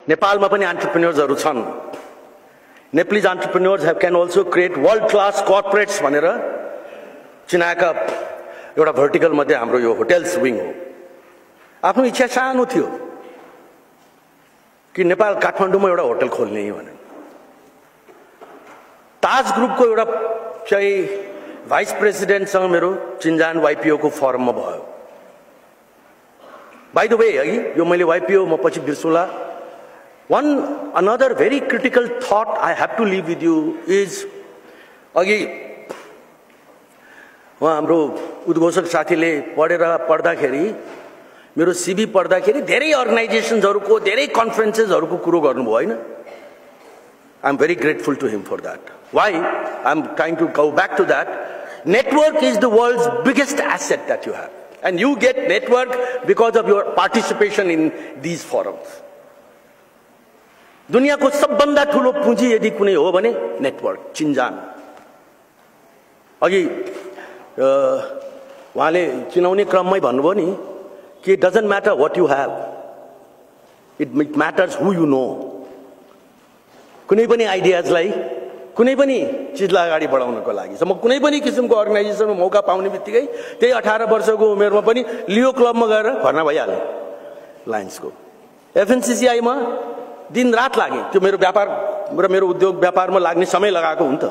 नेपालमा पनि एन्टरप्रेन्योर्सहरु छन्. Nepalese entrepreneurs can also create world-class corporates भनेर चिनाएका एउटा भर्टिकल मध्ये हाम्रो यो होटल्स विङ हो. आफ्नो इच्छा सानो थियो कि नेपाल काठमाडौँमा एउटा होटल खोल्ने भनेर. ताज ग्रुपको एउटा चाहिँ भाइस प्रेसिडेन्टसँग मेरो चिन्जान YPO को फोरममा भयो. बाइ द वे है यो मैले YPO म पछि बिर्सुला. Another very critical thought I have to leave with you is अघि हाम्रो उद्घोषक साथीले पढ्दाखेरि मेरो CV पढ्दाखेरि धेरै अर्गनाइजेसन्सहरुको धेरै कन्फरेन्सेसहरुको कुरो गर्नुभयो हैन. I am very grateful to him for that. Why? I am trying to go back to that. Network is the world's biggest asset that you have, and you get network because of your participation in these forums. दुनियाको सबभन्दा ठूलो पुँजी यदि कुनै हो भने network, चिन्जान. अघि उहाँले चिनाउने क्रममै भन्नुभयो नि कि it doesn't matter what you have, it matters who you know. कुनै पनि आइडियाजलाई कुनै पनि चीजलाई अगाडि बढाउनको लागि म कुनै पनि किसिमको अर्गनाइजेसनमा मौका पाउने बित्तिकै त्यही 18 वर्षको उमेरमा पनि लियो क्लबमा गएर भर्ना भइहाले. लायन्सको FNCCI मा दिन रात लागे. त्यो मेरो व्यापार र मेरो उद्योग व्यापारमा लाग्ने समय लगाएको हुन्छ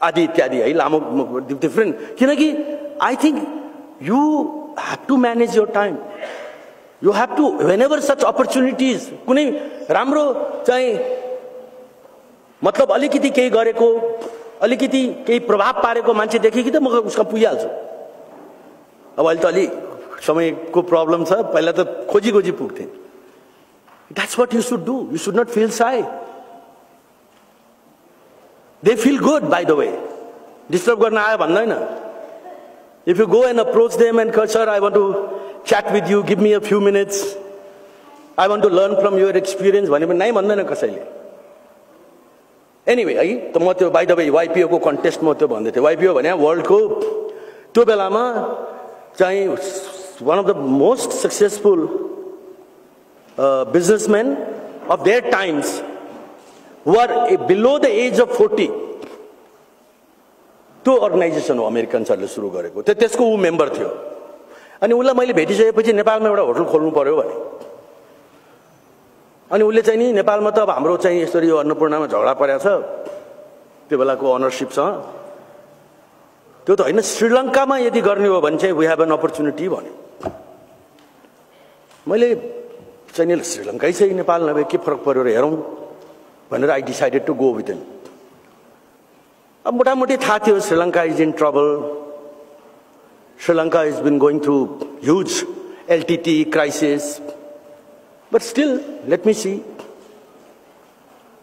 आदि इत्यादि है. लामो डिफरेन्ट. किनकि I think you have to manage your time. You have to whenever such opportunities कुनै राम्रो चाहिँ मतलब अलिकति केही गरेको अलिकति केही प्रभाव पारेको मान्छे देखे कि त म उसका पुगिहाल्छु. अब अहिले त अलि समयको प्रब्लम छ. पहिला त खोजी पुग्थे. That's what you should do. You should not feel shy. They feel good, by the way. Disturb गर्न आयो भन्दैन. If you go and approach them and sir, I want to chat with you, give me a few minutes. I want to learn from your experience. भने पनि नै भन्दैन कसैले. Anyway, है त म त्यो by the way YPO को कन्टेस्ट म त्यो भन्दै थिए. YPO भने वर्ल्डको त्यो बेलामा चाहिँ one of the most successful businessmen of their times who are below the age of 40. त्यो अर्गनाइजेसन हो अमेरिकन्सहरुले सुरु गरेको. त्यसको उ मेम्बर थियो. अनि उलाई मैले भेटिसकेपछि नेपालमा एउटा होटल खोल्नु पर्यो भने अनि उले चाहिँ नि नेपालमा त अब हाम्रो चाहिँ यसरी यो अन्नपूर्णमा झगडा परेको छ त्यो बेलाको ओनरशिपसँग. त्यो त हैन. श्रीलङ्कामा यदि गर्ने हो भने चाहिँ वी हैव एन अपर्चुनिटी भने मैले चाहिँ नि श्रीलङ्कै चाहिँ नेपाल नभए के फरक पर्यो र हेरौं भनेर I decided to go with him. अब मोटामोटी थाहा थियो Sri Lanka is in trouble. Sri Lanka is been going through huge LTT crisis. But still let me see.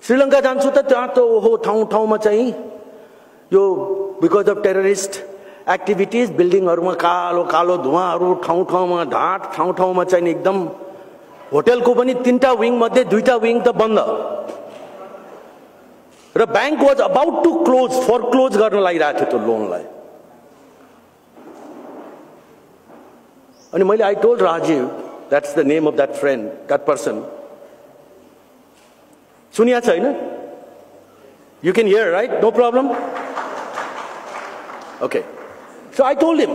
Sri Lanka जान्छु त त्यहाँ त ओहो ठाउँमा चाहिँ यो बिकज अफ टेररिस्ट एक्टिभिटीज बिल्डिङहरुमा कालो कालो धुवाँहरु ठाउँमा ढाट ठाउँमा चाहिँ एकदम होटलको पनि 3टा विङ मध्ये 2टा विङ त बन्द र bank was about to close गर्न लागिरहेको थियो त्यो लोनलाई. अनि मैले I told Rajiv, that's the name of that friend, that person. सुनिया छैन? You can hear, right? No problem? Okay. So I told him,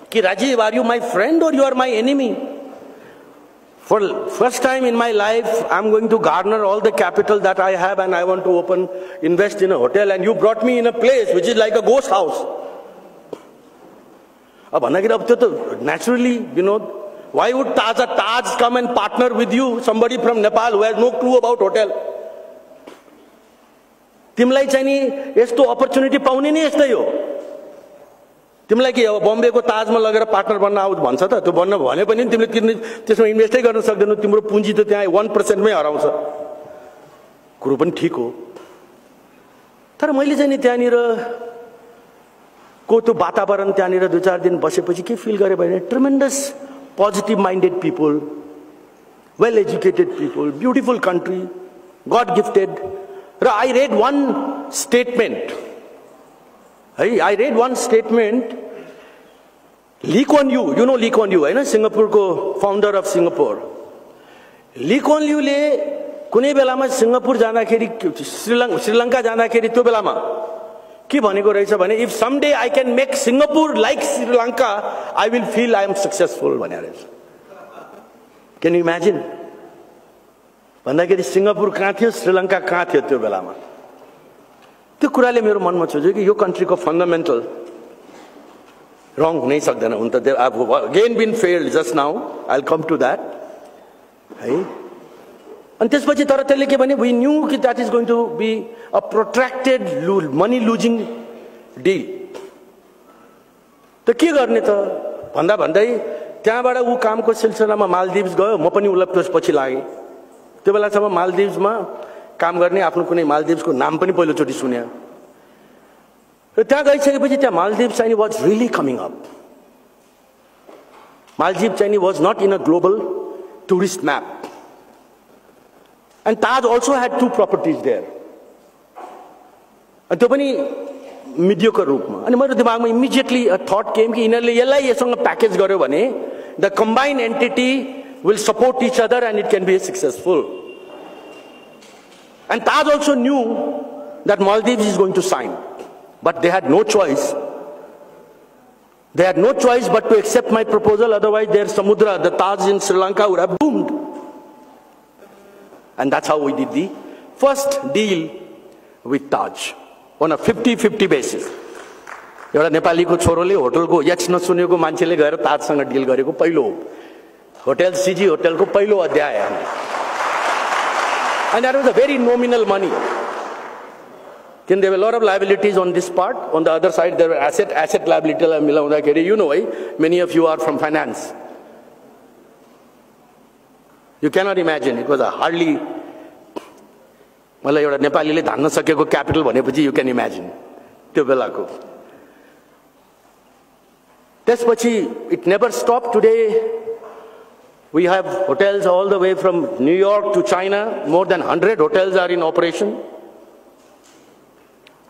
कि Rajiv, are you my friend or you are my enemy? For first time in my life, I'm going to garner all the capital that I have and I want to invest in a hotel, and you brought me in a place which is like a ghost house. Naturally, why would Taj come and partner with you, somebody from Nepal who has no clue about hotel? तिमलाई चाहिँ नि यस्तो opportunity पाउने नि यस्तै हो. तिमलाई के अब बम्बेको ताजमा लगेर पार्टनर बन्न आउ भन्छ त, त्यो बन्न भने पनि तिमीले त्यसमा इन्भेस्टै गर्न सक्दैनौ. तिम्रो पुँजी त त्यहाँ 1% मै हराउँछ. कुरो पनि ठीक हो. तर मैले चाहिँ नि त्यहाँनिर को त्यो वातावरण त्यहाँनिर 2-4 दिन बसेपछि के फिल गरे भने ट्रेमेन्डस positive minded people, well educated people, beautiful country, God gifted. I read one statement. I read one statement. Lee Kuan Yew, you know Lee Kuan Yew, Singapore founder of Singapore. Lee Kuan ल्यूले कुनै बेलामा Singapore जाँदाखेरि श्रीलंका जाँदाखेरि त्यो बेलामा के भनेको रहेछ भने if someday I can make Singapore like Sri Lanka I will feel I am successful भनेर रहेछ। क्यान यु इमेजिन? भन्दाखेरि सिंगापुर कहाँ थियो, श्रीलंका कहाँ थियो त्यो बेलामा। त्यो कुराले मेरो मनमा छोड्यो कि यो कन्ट्रीको फन्डामेन्टल रङ हुनै सक्दैन। हुन त again been failed just now, I will come to that है। अनि त्यसपछि तर त्यसले के भने वी न्यू कि that is going to be a protracted money losing deal. त के गर्ने त भन्दा भन्दै त्यहाँबाट ऊ कामको सिलसिलामा मालदिभ्स गयो, म पनि उसलाई त्यसपछि लागेँ। त्यो बेलासम्म मालदिभ्समा काम गर्ने आफ्नो कुनै मालदिभ्सको नाम पनि पहिलोचोटि सुने। र त्यहाँ गइसकेपछि त्यहाँ मालदिभ्स चाहिँ वाज रियली कमिङ अप। मालदिभ चाहिँ was not in a global tourist map. And Taj also had 2 properties there. And त्यो पनि mediocre रूपमा। अनि मेरो दिमागमा immediately a thought came कि यिनीहरूले यसलाई यससँग प्याकेज गर्यो भने the combined entity will support each other and it can be successful. And Taj also knew that Maldives is going to sign, but they had no choice. They had no choice but to accept my proposal. Otherwise, their Samudra, the Taj in Sri Lanka, would have boomed. And that's how we did the first deal with Taj on a 50-50 basis. एउटा नेपालीको छोरोले होटलको यच नसुनेको मान्छेले गएर ताजसँग dill गरेको पहिलो hotel CG होटलको पहिलो अध्याय। And that was a very nominal money. Then there were a lot of liabilities on this part. On the other side, there were asset liability. You know, many of you are from finance. You cannot imagine. It was a hardly. Well, Nepali धान्न सकेको capital भनेपछि you can imagine. त्यो बेलाको. त्यसपछि it never stopped. Today we have hotels all the way from New York to China. More than 100 hotels are in operation.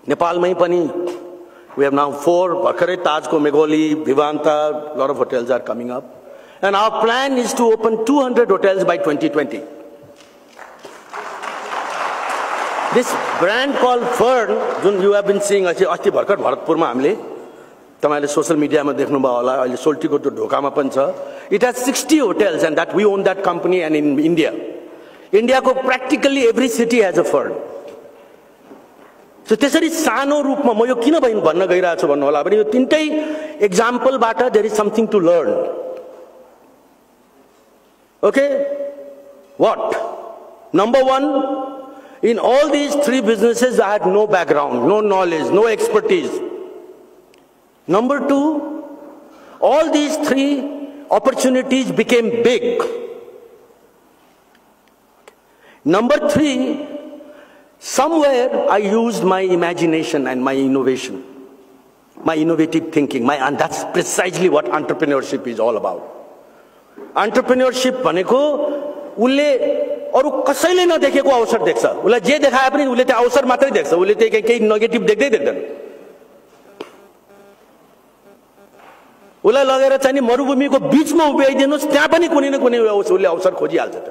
Nepal mai pani we have now 4. Bhakhare, Tajko, Megholi, Vivanta. A lot of hotels are coming up. And our plan is to open 200 hotels by 2020. This brand called Fern, which you have been seeing, अस्ति भर्खर भरतपुरमा हामीले तपाईले social मिडियामा देख्नुभयो होला, अहिले सोल्टीको त्यो ढोकामा पनि छ. It has 60 hotels and that we own that company. And in India को practically every city has a Fern. So त्यसरी सानो रूपमा म यो किन भन्न गइरहेको छु भन्नु होला भने यो तीनटै एक्जाम्पलबाट there is something to learn. Okay? What? Number 1, in all these 3 businesses, I had no background, no knowledge, no expertise. Number 2, all these 3 opportunities became big. Number 3, somewhere I used my imagination and my innovation, my innovative thinking, and that's precisely what entrepreneurship is all about. Entrepreneurship भनेको उसले अरु कसैले नदेखेको अवसर देख्छ. उसलाई जे देखाए पनि उसले त्यो अवसर मात्रै देख्छ. उसले त्यो केही नेगेटिभ देख्दैन. उसलाई लगेर चाहिँ मरुभूमिको बीचमा उभ्याइदिनुस्, त्यहाँ पनि कुनै न कुनै उसले अवसर खोजिहाल्छ त.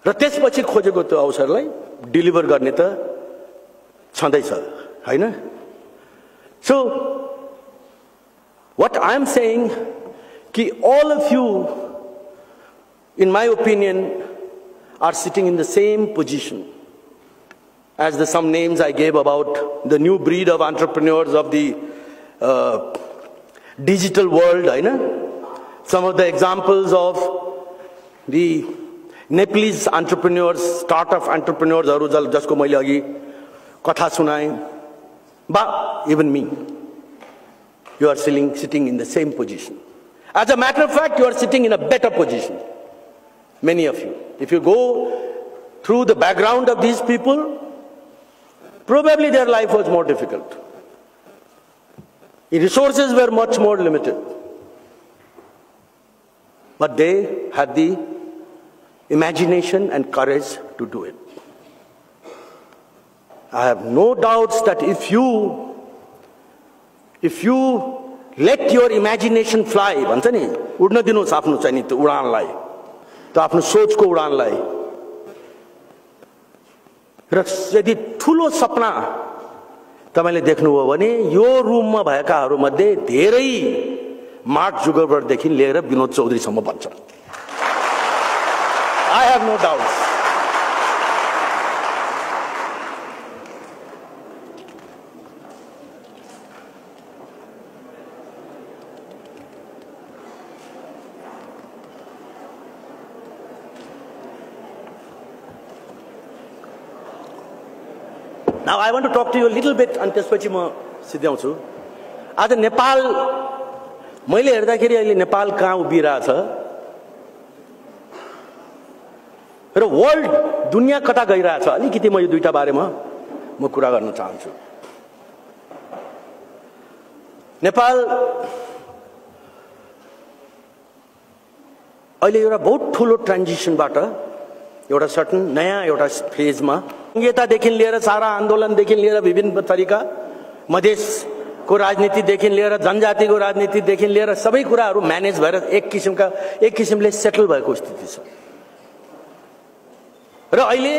र त्यसपछि खोजेको त्यो अवसरलाई डेलिभर गर्ने त छँदैछ हैन. So what I am saying, ki all of you, in my opinion, are sitting in the same position as some names I gave about the new breed of entrepreneurs of the digital world. Some of the examples of the Nepalese entrepreneurs, startup entrepreneurs, jasko मैले अघि कथा सुनाएँ, but even me. You are sitting in the same position. As a matter of fact, you are sitting in a better position. Many of you. If you go through the background of these people, probably their life was more difficult. The resources were much more limited. But they had the imagination and courage to do it. I have no doubts that if you let your imagination fly भन्छ नि, उड्न दिनुहोस् आफ्नो चाहिँ नि त्यो उडानलाई, त्यो आफ्नो सोचको उडानलाई। र यदि ठुलो सपना तपाईले देख्नुभयो भने यो रुममा भएकाहरूमध्ये धेरै मार्क जुगरबर्गदेखि लिएर विनोद चौधरीसम्म बन्छ। I have no doubts. Now I want to talk to you a little bit and त्यसपछि म सिध्याउँछु। आज नेपाल मैले हेर्दाखेरि अहिले नेपाल कहाँ उभिरहेछ र वर्ल्ड दुनिया कता गइरहेछ, अलिकति म यो दुईटा बारेमा म कुरा गर्न चाहन्छु। नेपाल अहिले एउटा बहुत ठुलो ट्रान्जिसनबाट एउटा सर्टन नयाँ एउटा फेजमा, संहितादेखि लिएर सारा आन्दोलनदेखि लिएर विभिन्न तरिका मधेसको राजनीतिदेखि लिएर जनजातिको राजनीतिदेखि लिएर सबै कुराहरू म्यानेज भएर एक किसिमले सेटल भएको स्थिति छ। र अहिले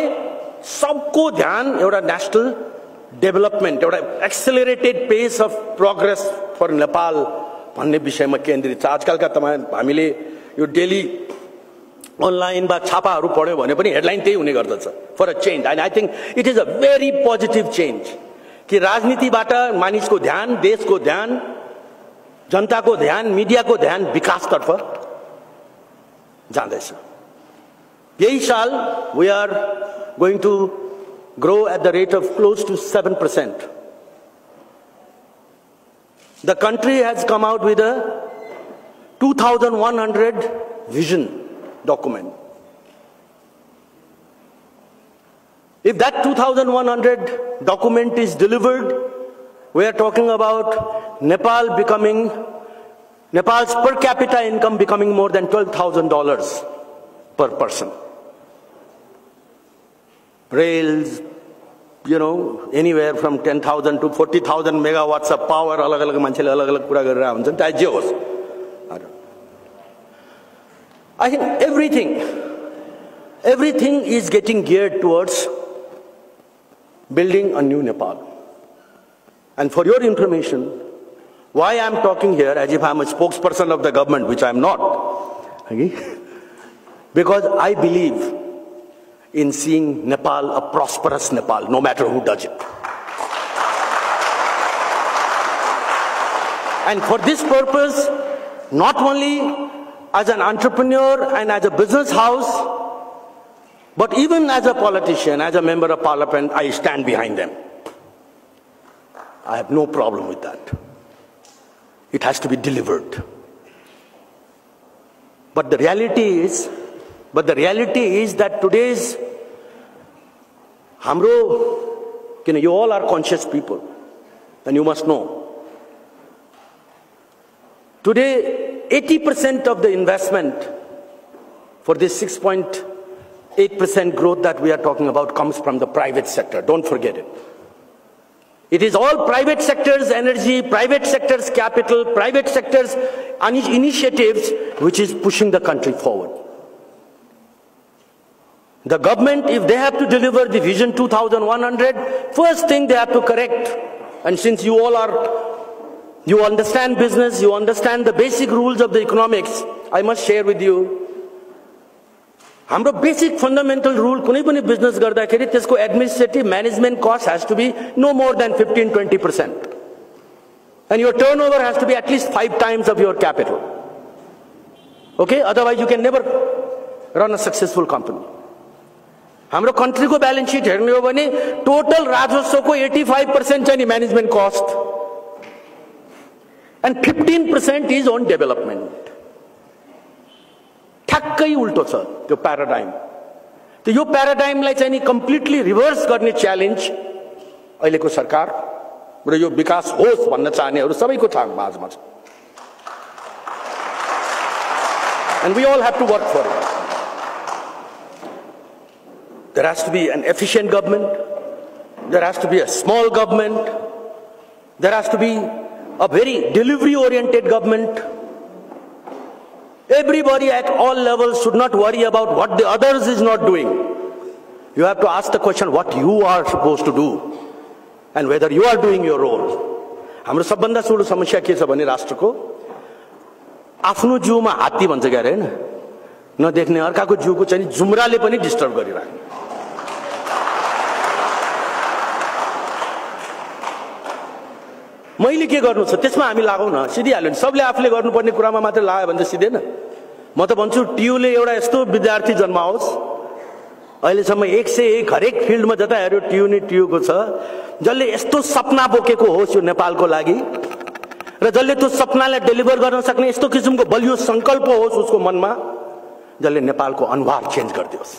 सबको ध्यान एउटा नेशनल डेभलपमेन्ट, एउटा एक्सेलरेटेड पेस अफ प्रोग्रेस फर नेपाल भन्ने विषयमा केन्द्रित छ। आजकलका हामीले यो डेली अनलाइन बा छापाहरू पढ्यो भने पनि हेडलाइन त्यही हुने गर्दछ, for a change. And I think it is a very positive change कि राजनीतिबाट मानिसको ध्यान, देशको ध्यान, जनताको ध्यान, मिडियाको ध्यान विकासतर्फ जाँदैछ। यही साल we are going to grow at the rate of close to 7%. The country has come out with a 2100 vision document. If that 2100 document is delivered, we are talking about Nepal's per capita income becoming more than $12,000 per person. Rails, anywhere from 10,000 to 40,000 megawatts of power, अलग-अलग मान्छेले अलग-अलग कुरा गरिरहेका हुन्छन्, चाहे जे होस्। I think everything is getting geared towards building a new Nepal. And for your information, why I am talking here as if I am a spokesperson of the government, which I am not, okay? Because I believe in seeing Nepal a prosperous Nepal, no matter who does it. And for this purpose, not only as an entrepreneur and as a business house, but even as a politician, as a member of parliament, I stand behind them. I have no problem with that. It has to be delivered. But the reality is that today's you all are conscious people, and you must know. Today, 80% of the investment for this 6.8% growth that we are talking about comes from the private sector. Don't forget it. It is all private sector's energy, private sector's capital, private sector's initiatives which is pushing the country forward. The government, if they have to deliver the Vision 2100, first thing they have to correct, and since you understand business, you understand the basic rules of the economics, I must share with you. Our basic fundamental rule, कुनै पनि business गर्दाखेरि त्यसको administrative management cost has to be no more than 15-20%. And your turnover has to be at least 5 times of your capital. Okay? Otherwise you can never run a successful company. हाम्रो country को balance sheet हेर्ने हो भने total राजस्वको 85% चाहिँ management cost. And 15% is on development. ठ्याक्कै उल्टो छ त्यो प्याराडाइम। त्यो यो प्याराडाइमलाई चाहिँ नि कम्प्लिटली रिभर्स गर्ने च्यालेन्ज अहिलेको सरकार र यो विकास होस् भन्न चाहनेहरू सबैको माझमा छ। And we all have to work for it. There has to be an efficient government. There has to be a small government. There has to be a very delivery-oriented government. Everybody at all levels should not worry about what the others is not doing. You have to ask the question what you are supposed to do and whether you are doing your role. हाम्रो सबभन्दा ठुलो समस्या के छ भने राष्ट्रको आफ्नो जिउमा हात्ती भन्छ के अरे हैन नदेख्ने अर्काको जिउको चाहिँ जुम्राले पनि डिस्टर्ब गरिराख्ने मैले के गर्नु छ त्यसमा हामी लागौ न सिधिहाल्यो नि सबले आफूले गर्नुपर्ने कुरामा मात्र लाग्यो भने त सिधेन म त भन्छु टियुले एउटा यस्तो विद्यार्थी जन्माओस् अहिलेसम्म 101 हरेक फिल्डमा जता हेर्यो टियु नै टियुको छ जसले यस्तो सपना बोकेको होस् यो नेपालको लागि र जसले त्यो सपनालाई डेलिभर गर्न सक्ने यस्तो किसिमको बलियो संकल्प होस् उसको मनमा जसले नेपालको अनुहार चेन्ज गरिदियोस्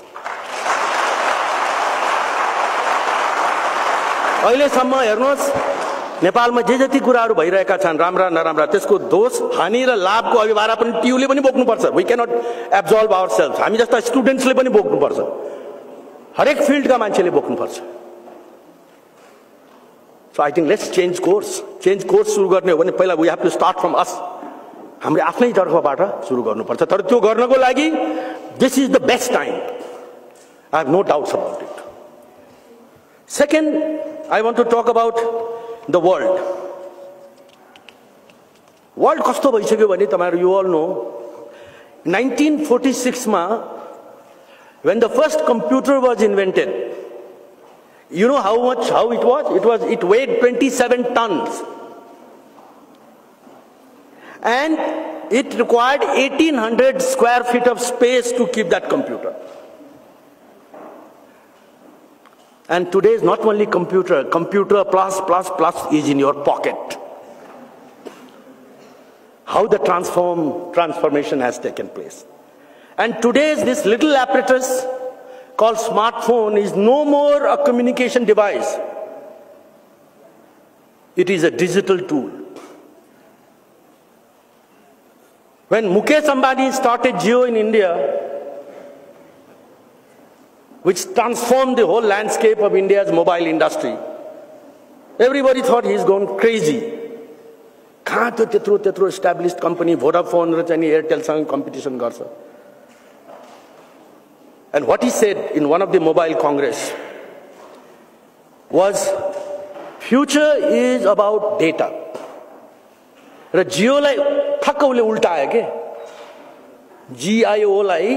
अहिलेसम्म हेर्नुहोस् नेपालमा जे जति कुराहरू भइरहेका छन् राम्रा नराम्रा त्यसको दोष हानि र लाभको अभिभारा पनि टियुले पनि बोक्नुपर्छ we can not observe ourselves हामी जस्ता स्टुडेन्ट्सले पनि बोक्नुपर्छ हरेक फिल्डका मान्छेले बोक्नुपर्छ so I think let's change course सुरु गर्ने हो भने पहिला we have to start from us हामीले आफ्नै तर्फबाट सुरु गर्नुपर्छ तर त्यो गर्नको लागि this is the best time I have no doubts about it second I want to talk about the world कस्तो भइसक्यो भने तपाईहरु यु अल नो 1946 मा when the first computer was invented you know how it weighed 27 tons and it required 1800 square feet of space to keep that computer. And today is not only computer plus is in your pocket. How the transformation has taken place. And today's this little apparatus called smartphone is no more a communication device. It is a digital tool. When Mukesh Ambani started Jio in India, which transformed the whole landscape of India's mobile industry, everybody thought he's gone crazy. कहाँ त त्यत्रो established company Vodafone र चाहिँ Airtel सँग competition गर्छ. And what he said in one of the mobile congress was, future is about data. र जियो लाई ठक्क उले उल्टायो के GIO लाई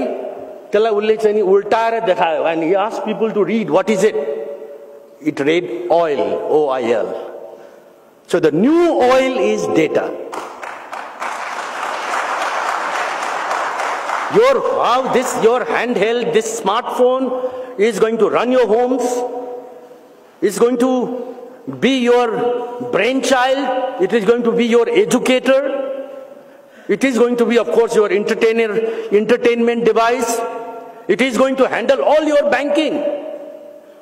त्यसलाई उले चाहिँ उल्टाएर देखायो and he asked people to read what is it. It read oil, OIL. So the new oil is data. Your handheld, this smartphone is going to run your homes, is going to be your brainchild, it is going to be your educator, it is going to be, of course, your entertainment device, it is going to handle all your banking,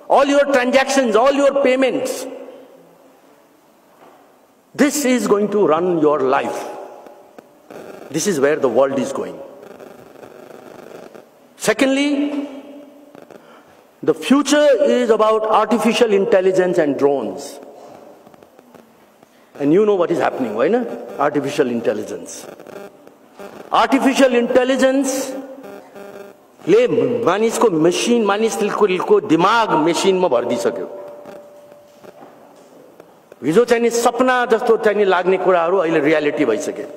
all your transactions, all your payments. This is going to run your life. This is where the world is going. Secondly, the future is about artificial intelligence and drones. And you know what is happening, right? Artificial intelligence. Artificial intelligence ले मानिसको machine मानिसको दिमाग मशीनमा भर्दिसक्यो. हिजो चाहिँ सपना जस्तो चाहिँ लाग्ने कुराहरू अहिले रियालिटी भइसक्यो.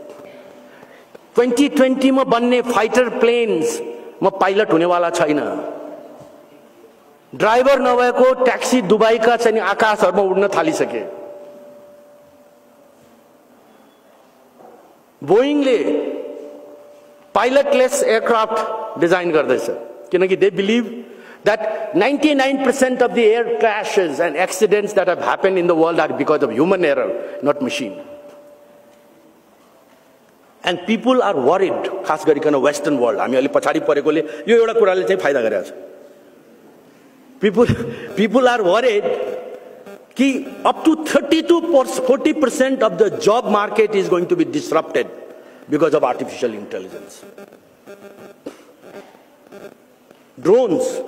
2020 मा बन्ने फाइटर प्लेन्स म पाइलट हुनेवाला छैन. ड्राइभर नभएको ट्याक्सी दुबईका चाहिँ आकाशहरुमा उड्न थालिसके. बोइङले पाइलटलेस एयरक्राफ्ट डिजाइन गर्दैछ किनकि they believe that 99% of the air crashes and accidents that have happened in the world are because of human error, not machine. And people are worried, खास गरिकन western world हामी अलि पछाडी परेकोले यो एउटा कुराले चाहिँ फाइदा गरेछ. People are worried कि up to 30 to 40% of the job market is going to be disrupted because of artificial intelligence. Drones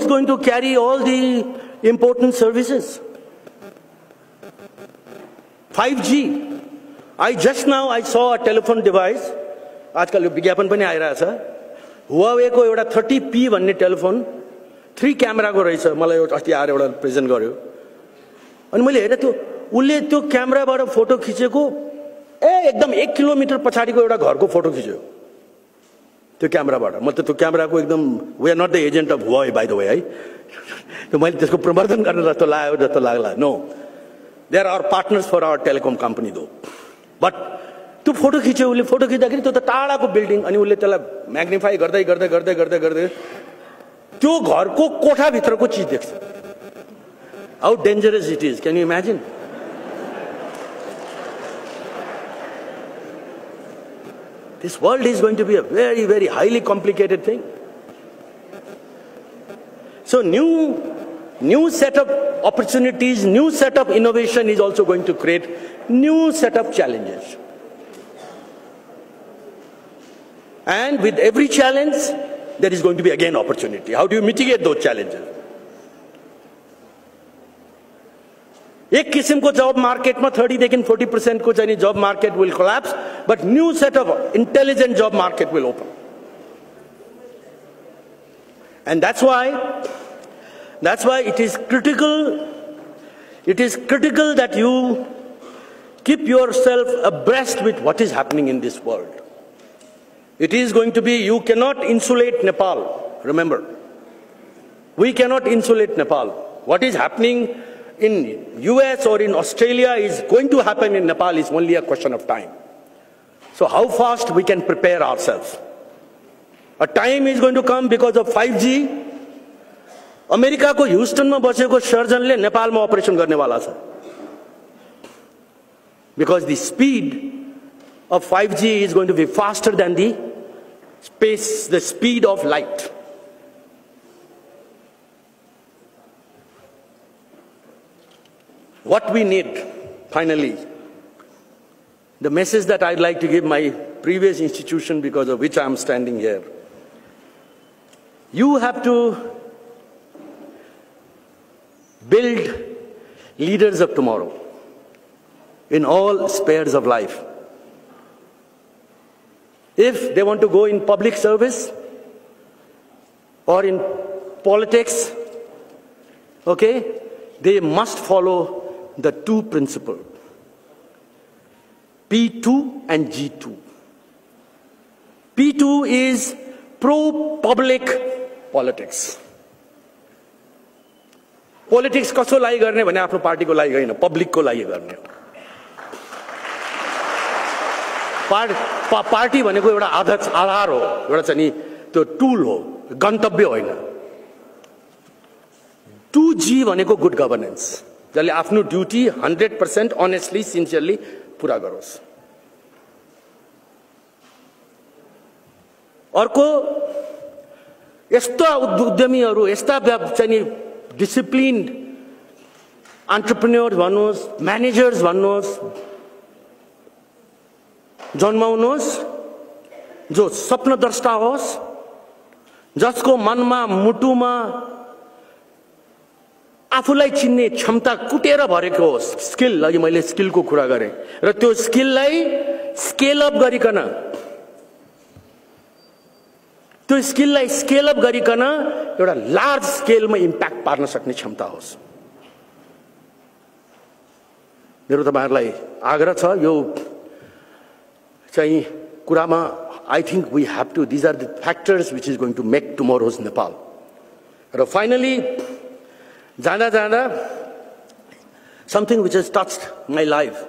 going to carry all the important services. 5G. Just now I saw a telephone device. आजकल यो विज्ञापन पनि आइरहेछ. Huawei को एउटा 30P भन्ने telephone 3 क्यामेराको रहेछ. मलाई अस्ति आएर एउटा प्रेजेन्ट गर्यो. अनि मैले हेरेँ त्यो उले त्यो क्यामेराबाट फोटो खिचेको एकदम 1 किलोमिटर पछाडीको एउटा घरको फोटो खिच्यो. त्यो क्यामेराबाट. म त त्यो क्यामेराको एकदम we are not the agent of Huawei by the way है. त्यो मैले त्यसको प्रवर्धन गर्न जस्तो लाग्यो जस्तो लाग्ला. No. They are our partners for our telecom company though. But त्यो फोटो खिच्यो उले. फोटो खिच्दाखेरि त्यो त टाढाको बिल्डिङ. अनि उले त्यसलाई म्याग्निफाई गर्दै गर्दै गर्दै गर्दै गर्दै त्यो घरको कोठाभित्रको चिज देख्छ. How dangerous it is. Can you imagine? This world is going to be a very, very highly complicated thing. So new set of opportunities, new set of innovation is also going to create new set of challenges. And with every challenge, there is going to be again opportunity. How do you mitigate those challenges? एक किसिमको जब मार्केटमा 30 to 40% को चाहिँ जब market will collapse, but new set of intelligent job market will open. And that's why it is critical that you keep yourself abreast with what is happening in this world. It is going to be, you cannot insulate Nepal. Remember, we cannot insulate Nepal. What is happening in US or in Australia is going to happen in Nepal is only a question of time. So how fast we can prepare ourselves? A time is going to come because of 5G. America को Houston में बसेको सर्जनले नेपालमा operation गर्नेवाला छ. Because the speed of 5G is going to be faster than the speed of light. What we need, finally, the message that I'd like to give my previous institution because of which I'm standing here. You have to build leaders of tomorrow in all spheres of life. If they want to go in public service or in politics, okay, they must follow the two principles, P2 and G2. P2 is pro-public politics. Politics कसो लागि गर्ने भने आफ्नो पार्टीको लागि हैन, पब्लिकको लागि गर्ने हो. पार्टी भनेको एउटा आधार हो, एउटा चाहिँ नि त्यो टुल हो, गन्तव्य होइन. 2G भनेको गुड गभर्नेन्स, जसले आफ्नो ड्युटी 100% अनेस्टली सिन्सियरली पुरा गरोस्. अर्को यस्ता उद्यमीहरू, यस्ता चाहिँ नि डिसिप्लिन्ड एन्टरप्रेन्योर्स भन्नुहोस्, म्यानेजर्स भन्नुहोस्, जन्माउनुहोस् जो स्वप्नद्रष्टा होस्, जसको मनमा मुटुमा आफूलाई चिन्ने क्षमता कुटेर भरेको होस्. स्किल, अघि मैले स्किलको कुरा गरेँ, र त्यो स्किललाई स्केल अप गरिकन, त्यो स्किललाई स्केल अप गरिकन एउटा लार्ज स्केलमा इम्प्याक्ट पार्न सक्ने क्षमता होस्. मेरो तपाईहरुलाई आग्रह छ, यो चाहिँ कुरामा I think we have to, these are the factors which is going to make tomorrow's Nepal. Raw finally, जाँदा something which has touched my life,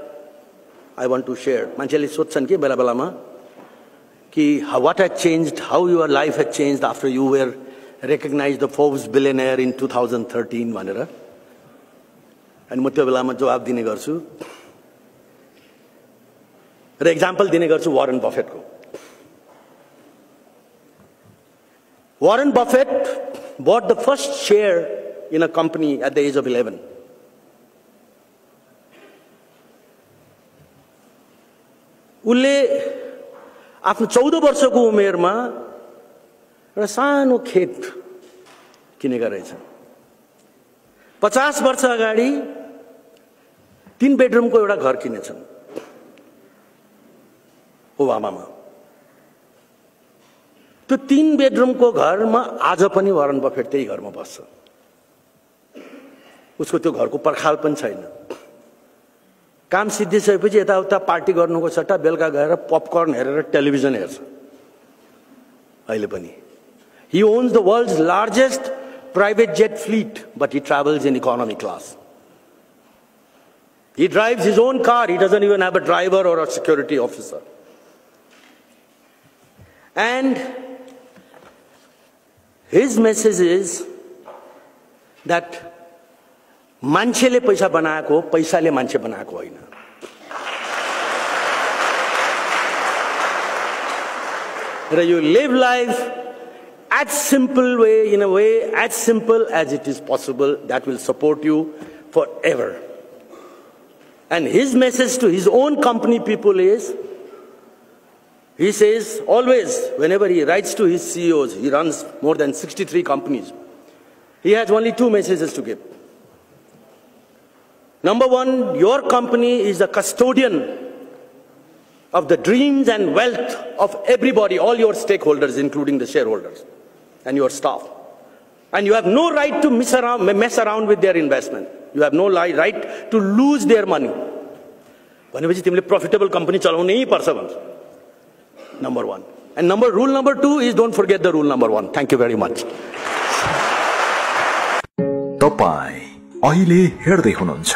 I want to share. मान्छेले सोध्छन् कि बेला बेलामा कि what had changed, how your life had changed after you were recognized the Forbes billionaire in 2013 भनेर. अनि म त्यो बेलामा जवाब दिने गर्छु र एक्जाम्पल दिने गर्छु Warren बफेटको. Warren Buffett bought the first share in a company at the age of 11. उनले आफ्नो 14 वर्षको उमेरमा एउटा सानो खेत किनेका रहेछन्. 50 वर्ष अगाडि 3 बेडरुमको एउटा घर किनेछन् ओबामामा। त्यो 3 बेडरुमको घरमा आज पनि वारेन बफेट त्यही घरमा बस्छ। उसको त्यो घरको पर्खाल पनि छैन। काम सिद्धिसकेपछि यताउता पार्टी गर्नुको सट्टा बेलुका गएर पपकर्न हेरेर टेलिभिजन हेर्छ अहिले पनि। He owns the world's largest private jet fleet, but he travels in economy class. He drives his own car. He doesn't even have a driver or a security officer. And his message is that मान्छेले पैसा बनाएको पैसाले मान्छे बनाएको होइन। र you live life as simple way, in a way as simple as it is possible, that will support you forever. And his message to his own company people is, he says always, whenever he writes to his CEOs, he runs more than 63 companies, he has only 2 messages to give. Number 1, your company is the custodian of the dreams and wealth of everybody, all your stakeholders, including the shareholders and your staff. And you have no right to mess around with their investment. You have no right to lose their money. भनेपछि तिमीले profitable company चलाउनै पर्छ भन्छ। Number 1. And rule number 2 is don't forget the rule number 1. Thank you very much. तपाईं अहिले हेर्दै हुनुहुन्छ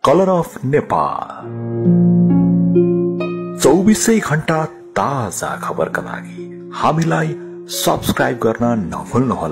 colour of Nepal. 24 घण्टा ताजा खबरका लागि हामीलाई सब्स्क्राइब गर्न नभुल्नुहोला।